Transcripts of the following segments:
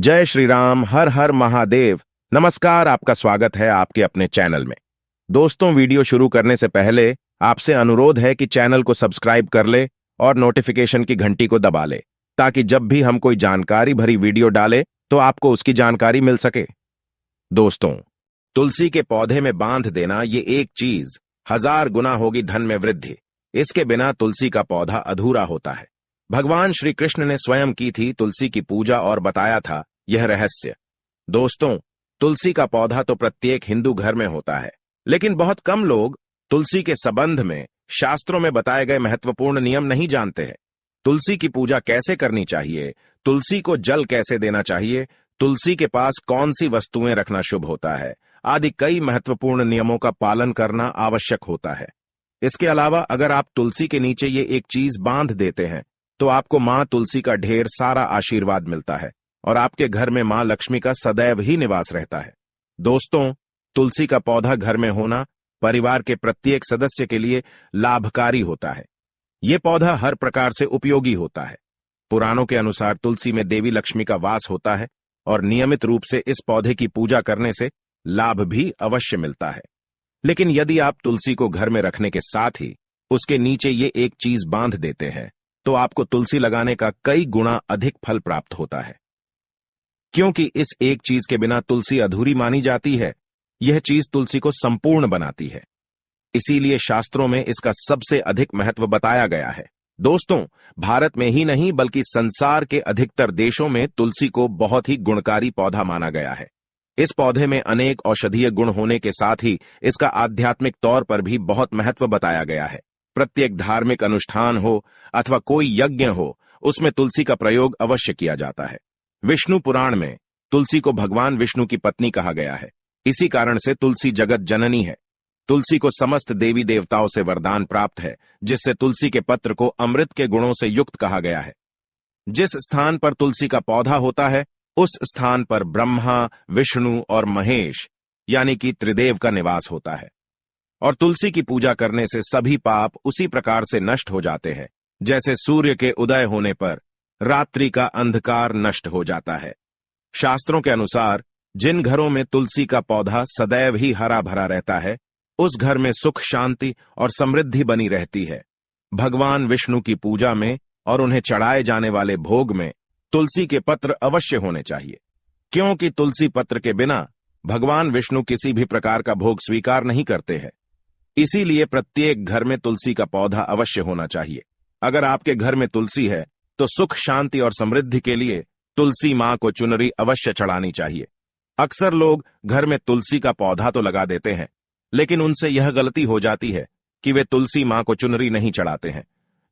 जय श्री राम, हर हर महादेव। नमस्कार, आपका स्वागत है आपके अपने चैनल में। दोस्तों, वीडियो शुरू करने से पहले आपसे अनुरोध है कि चैनल को सब्सक्राइब कर ले और नोटिफिकेशन की घंटी को दबा ले, ताकि जब भी हम कोई जानकारी भरी वीडियो डालें तो आपको उसकी जानकारी मिल सके। दोस्तों, तुलसी के पौधे में बांध देना ये एक चीज 1000 गुना होगी धन में वृद्धि। इसके बिना तुलसी का पौधा अधूरा होता है। भगवान श्री कृष्ण ने स्वयं की थी तुलसी की पूजा और बताया था यह रहस्य। दोस्तों, तुलसी का पौधा तो प्रत्येक हिंदू घर में होता है, लेकिन बहुत कम लोग तुलसी के संबंध में शास्त्रों में बताए गए महत्वपूर्ण नियम नहीं जानते हैं। तुलसी की पूजा कैसे करनी चाहिए, तुलसी को जल कैसे देना चाहिए, तुलसी के पास कौन सी वस्तुएं रखना शुभ होता है, आदि कई महत्वपूर्ण नियमों का पालन करना आवश्यक होता है। इसके अलावा अगर आप तुलसी के नीचे ये एक चीज बांध देते हैं तो आपको मां तुलसी का ढेर सारा आशीर्वाद मिलता है और आपके घर में मां लक्ष्मी का सदैव ही निवास रहता है। दोस्तों, तुलसी का पौधा घर में होना परिवार के प्रत्येक सदस्य के लिए लाभकारी होता है। यह पौधा हर प्रकार से उपयोगी होता है। पुराणों के अनुसार तुलसी में देवी लक्ष्मी का वास होता है और नियमित रूप से इस पौधे की पूजा करने से लाभ भी अवश्य मिलता है। लेकिन यदि आप तुलसी को घर में रखने के साथ ही उसके नीचे ये एक चीज बांध देते हैं तो आपको तुलसी लगाने का कई गुना अधिक फल प्राप्त होता है, क्योंकि इस एक चीज के बिना तुलसी अधूरी मानी जाती है। यह चीज तुलसी को संपूर्ण बनाती है, इसीलिए शास्त्रों में इसका सबसे अधिक महत्व बताया गया है। दोस्तों, भारत में ही नहीं बल्कि संसार के अधिकतर देशों में तुलसी को बहुत ही गुणकारी पौधा माना गया है। इस पौधे में अनेक औषधीय गुण होने के साथ ही इसका आध्यात्मिक तौर पर भी बहुत महत्व बताया गया है। प्रत्येक धार्मिक अनुष्ठान हो अथवा कोई यज्ञ हो, उसमें तुलसी का प्रयोग अवश्य किया जाता है। विष्णु पुराण में तुलसी को भगवान विष्णु की पत्नी कहा गया है। इसी कारण से तुलसी जगत जननी है। तुलसी को समस्त देवी देवताओं से वरदान प्राप्त है, जिससे तुलसी के पत्र को अमृत के गुणों से युक्त कहा गया है। जिस स्थान पर तुलसी का पौधा होता है उस स्थान पर ब्रह्मा, विष्णु और महेश यानी कि त्रिदेव का निवास होता है। और तुलसी की पूजा करने से सभी पाप उसी प्रकार से नष्ट हो जाते हैं जैसे सूर्य के उदय होने पर रात्रि का अंधकार नष्ट हो जाता है। शास्त्रों के अनुसार जिन घरों में तुलसी का पौधा सदैव ही हरा भरा रहता है उस घर में सुख, शांति और समृद्धि बनी रहती है। भगवान विष्णु की पूजा में और उन्हें चढ़ाए जाने वाले भोग में तुलसी के पत्र अवश्य होने चाहिए, क्योंकि तुलसी पत्र के बिना भगवान विष्णु किसी भी प्रकार का भोग स्वीकार नहीं करते हैं। इसीलिए प्रत्येक घर में तुलसी का पौधा अवश्य होना चाहिए। अगर आपके घर में तुलसी है तो सुख, शांति और समृद्धि के लिए तुलसी मां को चुनरी अवश्य चढ़ानी चाहिए। अक्सर लोग घर में तुलसी का पौधा तो लगा देते हैं, लेकिन उनसे यह गलती हो जाती है कि वे तुलसी मां को चुनरी नहीं चढ़ाते हैं,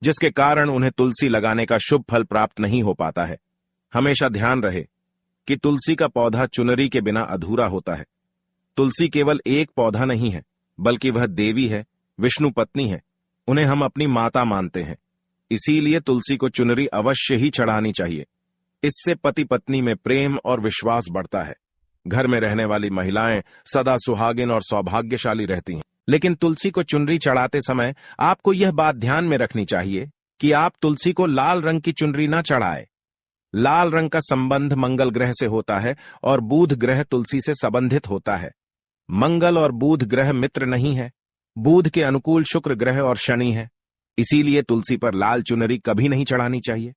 जिसके कारण उन्हें तुलसी लगाने का शुभ फल प्राप्त नहीं हो पाता है। हमेशा ध्यान रहे कि तुलसी का पौधा चुनरी के बिना अधूरा होता है। तुलसी केवल एक पौधा नहीं है, बल्कि वह देवी है, विष्णु पत्नी है। उन्हें हम अपनी माता मानते हैं, इसीलिए तुलसी को चुनरी अवश्य ही चढ़ानी चाहिए। इससे पति पत्नी में प्रेम और विश्वास बढ़ता है। घर में रहने वाली महिलाएं सदा सुहागिन और सौभाग्यशाली रहती हैं। लेकिन तुलसी को चुनरी चढ़ाते समय आपको यह बात ध्यान में रखनी चाहिए कि आप तुलसी को लाल रंग की चुनरी न चढ़ाएं। लाल रंग का संबंध मंगल ग्रह से होता है और बुध ग्रह तुलसी से संबंधित होता है। मंगल और बुध ग्रह मित्र नहीं है। बुध के अनुकूल शुक्र ग्रह और शनि है। इसीलिए तुलसी पर लाल चुनरी कभी नहीं चढ़ानी चाहिए।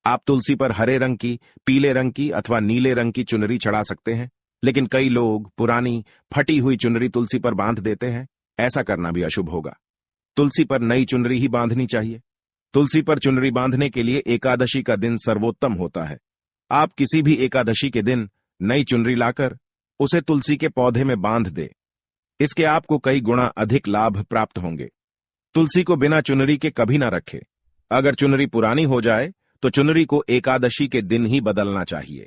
आप तुलसी पर हरे रंग की, पीले रंग की अथवा नीले रंग की चुनरी चढ़ा सकते हैं, लेकिन कई लोग पुरानी फटी हुई चुनरी तुलसी पर बांध देते हैं। ऐसा करना भी अशुभ होगा। तुलसी पर नई चुनरी ही बांधनी चाहिए। तुलसी पर चुनरी बांधने के लिए एकादशी का दिन सर्वोत्तम होता है। आप किसी भी एकादशी के दिन नई चुनरी लाकर उसे तुलसी के पौधे में बांध दे। इसके आपको कई गुना अधिक लाभ प्राप्त होंगे। तुलसी को बिना चुनरी के कभी ना रखें। अगर चुनरी पुरानी हो जाए तो चुनरी को एकादशी के दिन ही बदलना चाहिए।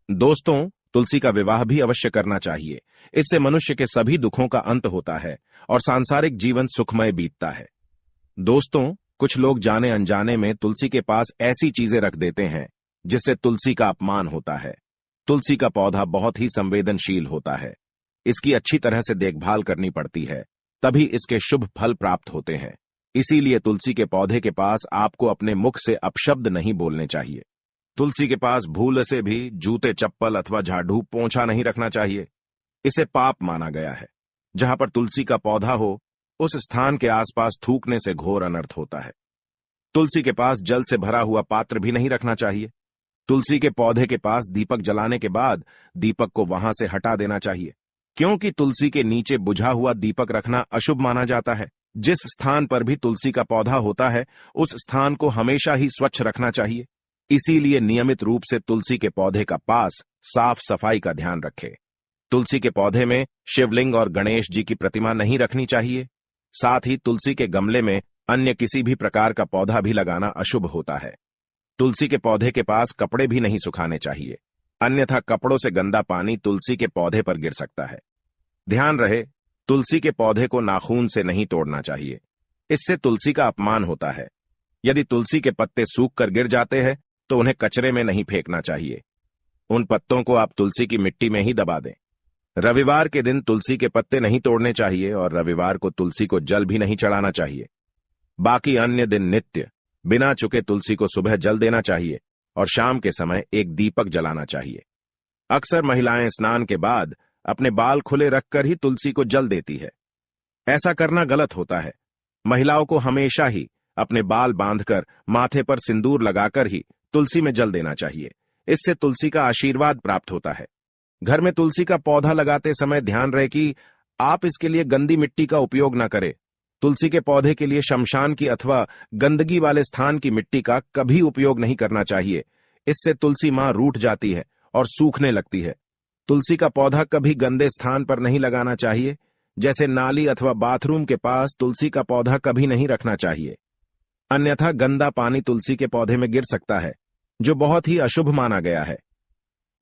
दोस्तों, तुलसी का विवाह भी अवश्य करना चाहिए। इससे मनुष्य के सभी दुखों का अंत होता है और सांसारिक जीवन सुखमय बीतता है। दोस्तों, कुछ लोग जाने अनजाने में तुलसी के पास ऐसी चीजें रख देते हैं जिससे तुलसी का अपमान होता है। तुलसी का पौधा बहुत ही संवेदनशील होता है। इसकी अच्छी तरह से देखभाल करनी पड़ती है, तभी इसके शुभ फल प्राप्त होते हैं। इसीलिए तुलसी के पौधे के पास आपको अपने मुख से अपशब्द नहीं बोलने चाहिए। तुलसी के पास भूल से भी जूते, चप्पल अथवा झाड़ू, पोंछा नहीं रखना चाहिए। इसे पाप माना गया है। जहां पर तुलसी का पौधा हो, उस स्थान के आसपास थूकने से घोर अनर्थ होता है। तुलसी के पास जल से भरा हुआ पात्र भी नहीं रखना चाहिए। तुलसी के पौधे के पास दीपक जलाने के बाद दीपक को वहां से हटा देना चाहिए, क्योंकि तुलसी के नीचे बुझा हुआ दीपक रखना अशुभ माना जाता है। जिस स्थान पर भी तुलसी का पौधा होता है, उस स्थान को हमेशा ही स्वच्छ रखना चाहिए। इसीलिए नियमित रूप से तुलसी के पौधे का पास साफ सफाई का ध्यान रखें। तुलसी के पौधे में शिवलिंग और गणेश जी की प्रतिमा नहीं रखनी चाहिए। साथ ही तुलसी के गमले में अन्य किसी भी प्रकार का पौधा भी लगाना अशुभ होता है। तुलसी के पौधे के पास कपड़े भी नहीं सुखाने चाहिए, अन्यथा कपड़ों से गंदा पानी तुलसी के पौधे पर गिर सकता है। ध्यान रहे, तुलसी के पौधे को नाखून से नहीं तोड़ना चाहिए, इससे तुलसी का अपमान होता है। यदि तुलसी के पत्ते सूख कर गिर जाते हैं तो उन्हें कचरे में नहीं फेंकना चाहिए। उन पत्तों को आप तुलसी की मिट्टी में ही दबा दें। रविवार के दिन तुलसी के पत्ते नहीं तोड़ने चाहिए और रविवार को तुलसी को जल भी नहीं चढ़ाना चाहिए। बाकी अन्य दिन नित्य बिना चुके तुलसी को सुबह जल देना चाहिए और शाम के समय एक दीपक जलाना चाहिए। अक्सर महिलाएं स्नान के बाद अपने बाल खुले रखकर ही तुलसी को जल देती है। ऐसा करना गलत होता है। महिलाओं को हमेशा ही अपने बाल बांधकर माथे पर सिंदूर लगाकर ही तुलसी में जल देना चाहिए। इससे तुलसी का आशीर्वाद प्राप्त होता है। घर में तुलसी का पौधा लगाते समय ध्यान रहे कि आप इसके लिए गंदी मिट्टी का उपयोग न करें। तुलसी के पौधे के लिए शमशान की अथवा गंदगी वाले स्थान की मिट्टी का कभी उपयोग नहीं करना चाहिए। इससे तुलसी मां रूठ जाती है और सूखने लगती है। तुलसी का पौधा कभी गंदे स्थान पर नहीं लगाना चाहिए, जैसे नाली अथवा बाथरूम के पास तुलसी का पौधा कभी नहीं रखना चाहिए, अन्यथा गंदा पानी तुलसी के पौधे में गिर सकता है, जो बहुत ही अशुभ माना गया है।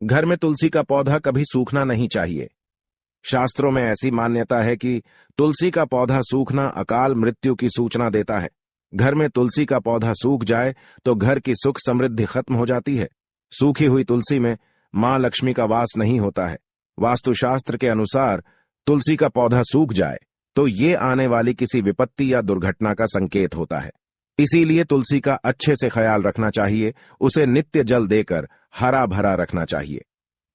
घर में तुलसी का पौधा कभी सूखना नहीं चाहिए। शास्त्रों में ऐसी मान्यता है कि तुलसी का पौधा सूखना अकाल मृत्यु की सूचना देता है। घर में तुलसी का पौधा सूख जाए तो घर की सुख समृद्धि खत्म हो जाती है। सूखी हुई तुलसी में मां लक्ष्मी का वास नहीं होता है। वास्तुशास्त्र के अनुसार तुलसी का पौधा सूख जाए तो ये आने वाली किसी विपत्ति या दुर्घटना का संकेत होता है। इसीलिए तुलसी का अच्छे से ख्याल रखना चाहिए, उसे नित्य जल देकर हरा भरा रखना चाहिए।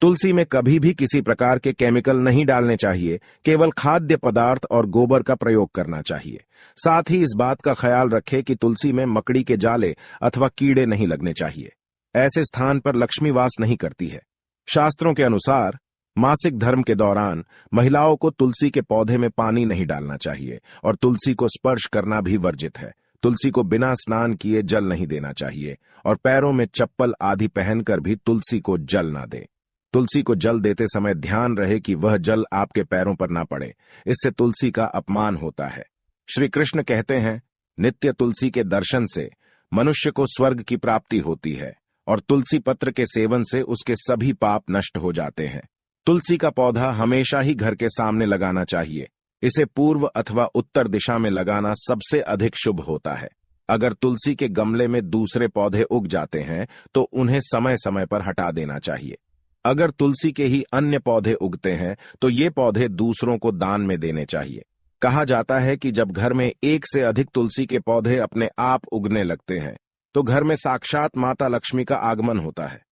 तुलसी में कभी भी किसी प्रकार के केमिकल नहीं डालने चाहिए, केवल खाद्य पदार्थ और गोबर का प्रयोग करना चाहिए। साथ ही इस बात का ख्याल रखें कि तुलसी में मकड़ी के जाले अथवा कीड़े नहीं लगने चाहिए। ऐसे स्थान पर लक्ष्मी वास नहीं करती है। शास्त्रों के अनुसार मासिक धर्म के दौरान महिलाओं को तुलसी के पौधे में पानी नहीं डालना चाहिए और तुलसी को स्पर्श करना भी वर्जित है। तुलसी को बिना स्नान किए जल नहीं देना चाहिए और पैरों में चप्पल आदि पहनकर भी तुलसी को जल ना दे। तुलसी को जल देते समय ध्यान रहे कि वह जल आपके पैरों पर ना पड़े, इससे तुलसी का अपमान होता है। श्री कृष्ण कहते हैं, नित्य तुलसी के दर्शन से मनुष्य को स्वर्ग की प्राप्ति होती है और तुलसी पत्र के सेवन से उसके सभी पाप नष्ट हो जाते हैं। तुलसी का पौधा हमेशा ही घर के सामने लगाना चाहिए। इसे पूर्व अथवा उत्तर दिशा में लगाना सबसे अधिक शुभ होता है। अगर तुलसी के गमले में दूसरे पौधे उग जाते हैं तो उन्हें समय समय पर हटा देना चाहिए। अगर तुलसी के ही अन्य पौधे उगते हैं तो ये पौधे दूसरों को दान में देने चाहिए। कहा जाता है कि जब घर में एक से अधिक तुलसी के पौधे अपने आप उगने लगते हैं तो घर में साक्षात माता लक्ष्मी का आगमन होता है।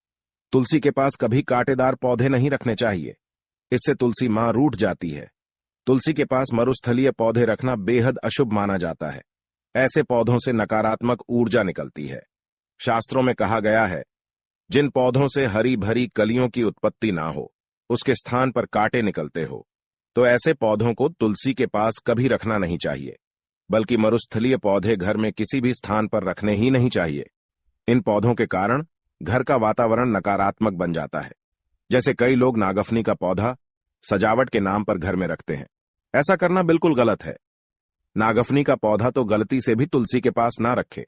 तुलसी के पास कभी कांटेदार पौधे नहीं रखने चाहिए, इससे तुलसी मां रूठ जाती है। तुलसी के पास मरुस्थलीय पौधे रखना बेहद अशुभ माना जाता है। ऐसे पौधों से नकारात्मक ऊर्जा निकलती है। शास्त्रों में कहा गया है, जिन पौधों से हरी भरी कलियों की उत्पत्ति ना हो, उसके स्थान पर कांटे निकलते हो, तो ऐसे पौधों को तुलसी के पास कभी रखना नहीं चाहिए। बल्कि मरुस्थलीय पौधे घर में किसी भी स्थान पर रखने ही नहीं चाहिए। इन पौधों के कारण घर का वातावरण नकारात्मक बन जाता है। जैसे कई लोग नागफनी का पौधा सजावट के नाम पर घर में रखते हैं। ऐसा करना बिल्कुल गलत है। नागफनी का पौधा तो गलती से भी तुलसी के पास ना रखे।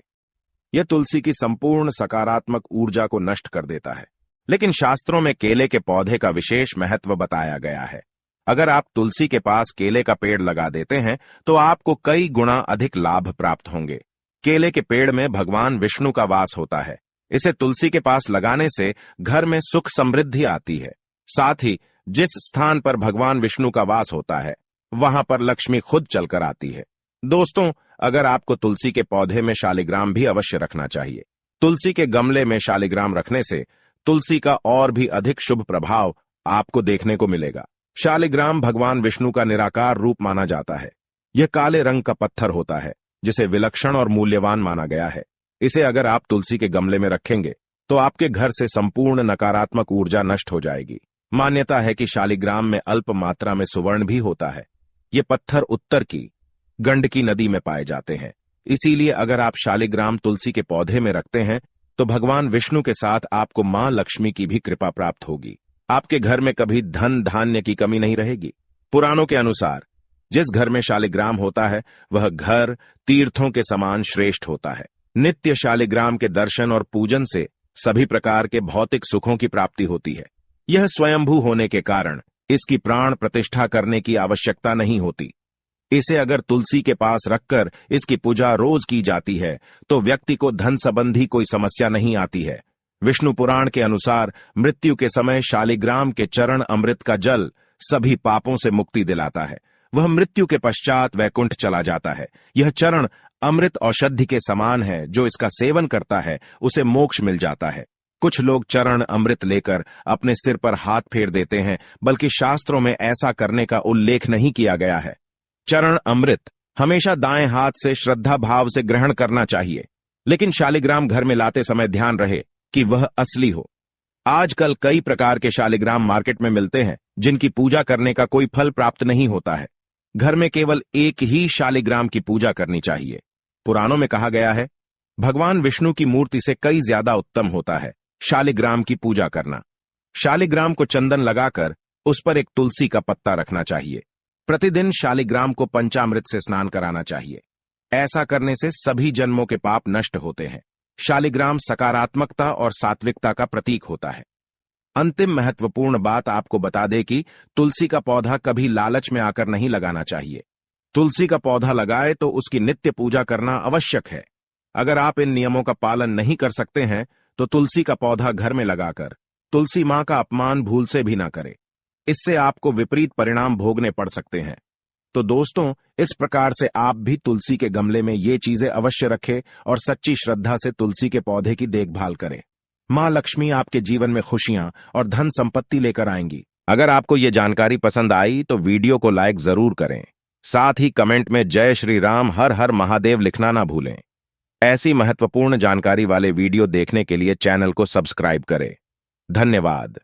यह तुलसी की संपूर्ण सकारात्मक ऊर्जा को नष्ट कर देता है। लेकिन शास्त्रों में केले के पौधे का विशेष महत्व बताया गया है। अगर आप तुलसी के पास केले का पेड़ लगा देते हैं तो आपको कई गुना अधिक लाभ प्राप्त होंगे। केले के पेड़ में भगवान विष्णु का वास होता है। इसे तुलसी के पास लगाने से घर में सुख समृद्धि आती है। साथ ही जिस स्थान पर भगवान विष्णु का वास होता है वहां पर लक्ष्मी खुद चलकर आती है। दोस्तों, अगर आपको तुलसी के पौधे में शालिग्राम भी अवश्य रखना चाहिए। तुलसी के गमले में शालिग्राम रखने से तुलसी का और भी अधिक शुभ प्रभाव आपको देखने को मिलेगा। शालिग्राम भगवान विष्णु का निराकार रूप माना जाता है। यह काले रंग का पत्थर होता है जिसे विलक्षण और मूल्यवान माना गया है। इसे अगर आप तुलसी के गमले में रखेंगे तो आपके घर से संपूर्ण नकारात्मक ऊर्जा नष्ट हो जाएगी। मान्यता है कि शालिग्राम में अल्प मात्रा में सुवर्ण भी होता है। ये पत्थर उत्तर की गंडकी नदी में पाए जाते हैं। इसीलिए अगर आप शालिग्राम तुलसी के पौधे में रखते हैं तो भगवान विष्णु के साथ आपको मां लक्ष्मी की भी कृपा प्राप्त होगी। आपके घर में कभी धन धान्य की कमी नहीं रहेगी। पुराणों के अनुसार जिस घर में शालिग्राम होता है वह घर तीर्थों के समान श्रेष्ठ होता है। नित्य शालिग्राम के दर्शन और पूजन से सभी प्रकार के भौतिक सुखों की प्राप्ति होती है। यह स्वयंभू होने के कारण इसकी प्राण प्रतिष्ठा करने की आवश्यकता नहीं होती। इसे अगर तुलसी के पास रखकर इसकी पूजा रोज की जाती है तो व्यक्ति को धन संबंधी कोई समस्या नहीं आती है। विष्णु पुराण के अनुसार मृत्यु के समय शालिग्राम के चरण अमृत का जल सभी पापों से मुक्ति दिलाता है। वह मृत्यु के पश्चात वैकुंठ चला जाता है। यह चरण अमृत औषधि के समान है। जो इसका सेवन करता है उसे मोक्ष मिल जाता है। कुछ लोग चरण अमृत लेकर अपने सिर पर हाथ फेर देते हैं, बल्कि शास्त्रों में ऐसा करने का उल्लेख नहीं किया गया है। चरण अमृत हमेशा दाएं हाथ से श्रद्धा भाव से ग्रहण करना चाहिए, लेकिन शालिग्राम घर में लाते समय ध्यान रहे कि वह असली हो। आजकल कई प्रकार के शालिग्राम मार्केट में मिलते हैं जिनकी पूजा करने का कोई फल प्राप्त नहीं होता है। घर में केवल एक ही शालिग्राम की पूजा करनी चाहिए। पुराणों में कहा गया है भगवान विष्णु की मूर्ति से कई ज्यादा उत्तम होता है शालिग्राम की पूजा करना। शालिग्राम को चंदन लगाकर उस पर एक तुलसी का पत्ता रखना चाहिए। प्रतिदिन शालिग्राम को पंचामृत से स्नान कराना चाहिए। ऐसा करने से सभी जन्मों के पाप नष्ट होते हैं। शालिग्राम सकारात्मकता और सात्विकता का प्रतीक होता है। अंतिम महत्वपूर्ण बात आपको बता दें कि तुलसी का पौधा कभी लालच में आकर नहीं लगाना चाहिए। तुलसी का पौधा लगाए तो उसकी नित्य पूजा करना आवश्यक है। अगर आप इन नियमों का पालन नहीं कर सकते हैं तो तुलसी का पौधा घर में लगाकर तुलसी मां का अपमान भूल से भी ना करें। इससे आपको विपरीत परिणाम भोगने पड़ सकते हैं। तो दोस्तों, इस प्रकार से आप भी तुलसी के गमले में ये चीजें अवश्य रखें और सच्ची श्रद्धा से तुलसी के पौधे की देखभाल करें। मां लक्ष्मी आपके जीवन में खुशियां और धन संपत्ति लेकर आएंगी। अगर आपको ये जानकारी पसंद आई तो वीडियो को लाइक जरूर करें। साथ ही कमेंट में जय श्री राम हर हर महादेव लिखना ना भूलें। ऐसी महत्वपूर्ण जानकारी वाले वीडियो देखने के लिए चैनल को सब्सक्राइब करें। धन्यवाद।